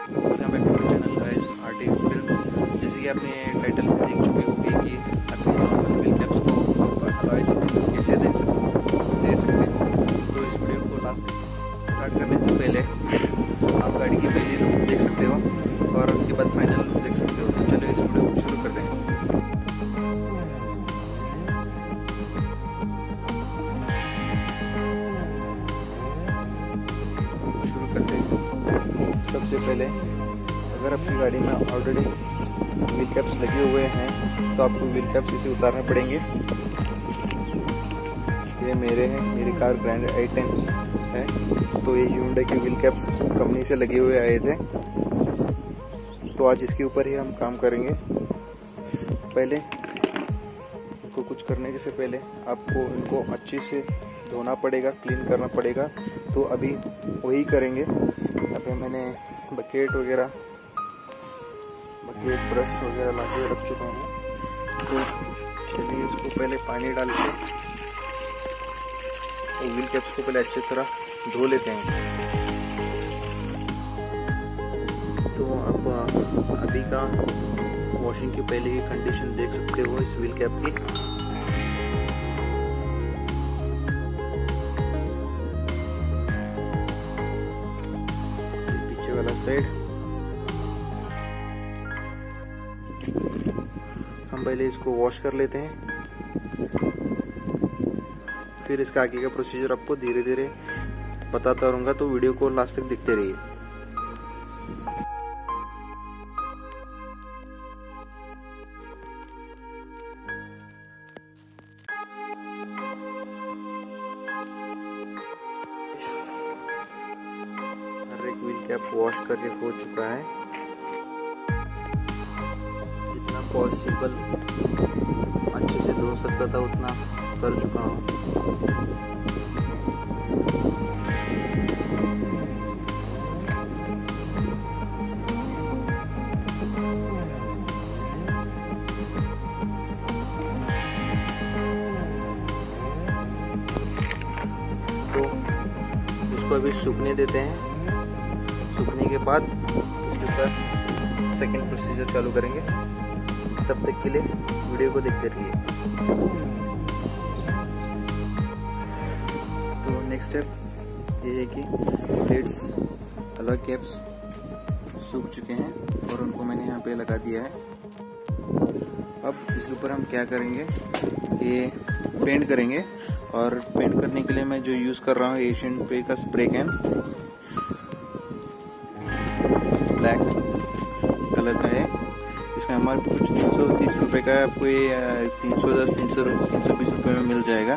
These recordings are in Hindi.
Welcome back to my channel guys RT films. जैसे कि आपने टाइटल में देख चुके होंगे कि अपने नॉर्मल व्हील कैप्स को अलॉय कैसे दे सकते हैं। तो इस वीडियो को लास्ट तक स्टार्ट करने से पहले आप गाड़ी की पहली लुक देख सकते हो और उसके बाद फाइनल लुक देख सकते हो। तो चलो इस वीडियो को शुरू करते हैं। सबसे पहले अगर आपकी गाड़ी में ऑलरेडी व्हील कैप्स लगे हुए हैं तो आपको व्हील कैप्स इसे उतारने पड़ेंगे। ये मेरे हैं, मेरी कार ब्रांड I10 है। तो ये Hyundai के व्हील कैप्स कंपनी से लगे हुए आए थे, तो आज इसके ऊपर ही हम काम करेंगे। पहले इनको कुछ करने से पहले आपको इनको अच्छे से धोना पड़ेगा, क्लीन करना पड़ेगा। तो अभी वही करेंगे। यहाँ पे मैंने बकेट ब्रश वगैरह ला के रख चुका हूँ। तो चलिए इसको पहले पानी डाल के व्हील कैप्स को पहले अच्छी तरह धो लेते हैं। तो आप अभी का वॉशिंग की पहले की कंडीशन देख सकते हो इस व्हील कैप की। पीछे वाला साइड हम पहले इसको वॉश कर लेते हैं, फिर इसका आगे का प्रोसीजर आपको धीरे धीरे बताता रहूँगा। तो वीडियो को लास्ट तक देखते रहिए। हर एक व्हील कैप वॉश करके हो चुका है। जितना पॉसिबल अच्छे से धो सकता था उतना कर चुका हूँ। तो इसको अभी सूखने देते हैं। सूखने के बाद इसके ऊपर सेकंड प्रोसीजर चालू करेंगे। तब तक के लिए वीडियो को देखते रहिए। तो नेक्स्ट स्टेप ये है कि प्लेट्स अलॉय कैप्स सूख चुके हैं और उनको मैंने यहाँ पे लगा दिया है। अब इसके ऊपर हम क्या करेंगे, ये पेंट करेंगे। और पेंट करने के लिए मैं जो यूज़ कर रहा हूँ एशियन पे का स्प्रे कैन, ब्लैक कलर का है। इसका MRP कुछ 330 रुपये का है। आपको ये 310 320 रुपये में मिल जाएगा।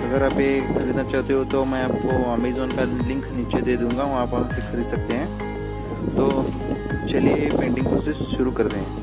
अगर आप ये खरीदना चाहते हो तो मैं आपको अमेज़ॉन का लिंक नीचे दे दूंगा, वहाँ पर से खरीद सकते हैं। तो चलिए पेंटिंग प्रोसेस शुरू करते हैं।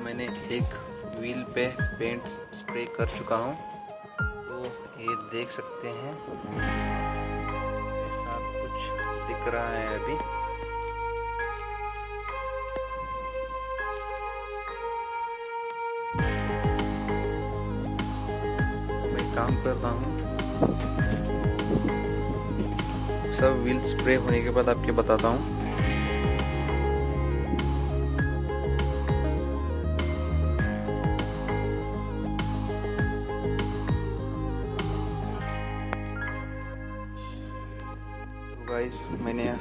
मैंने एक व्हील पे पेंट स्प्रे कर चुका हूँ, तो ये देख सकते हैं ऐसा कुछ दिख रहा है अभी। काम करता हूँ। सब व्हील स्प्रे होने के बाद आपके बताता हूँ। तो गाइस, मैंने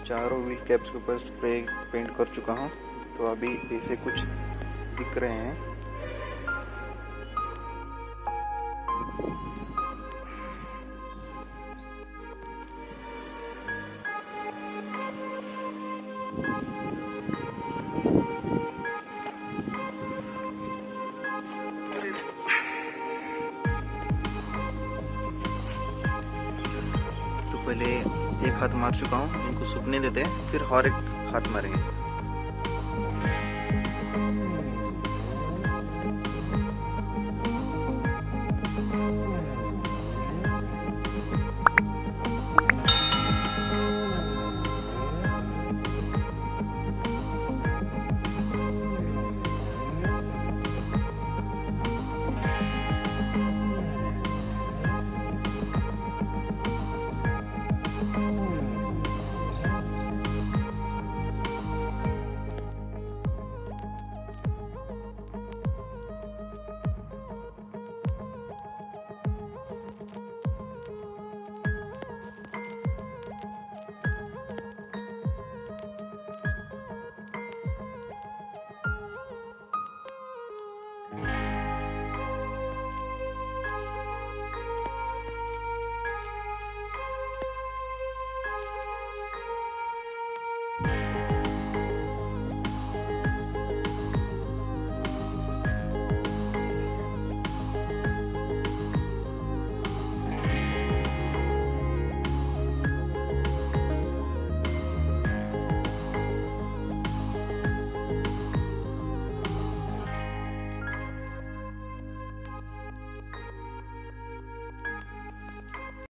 चारों व्हील कैप्स के ऊपर स्प्रे पेंट कर चुका हूँ। तो अभी ऐसे कुछ दिख रहे हैं। तो पहले एक हाथ मार चुका हूँ, इनको सूखने देते हैं, फिर और एक हाथ मारेंगे।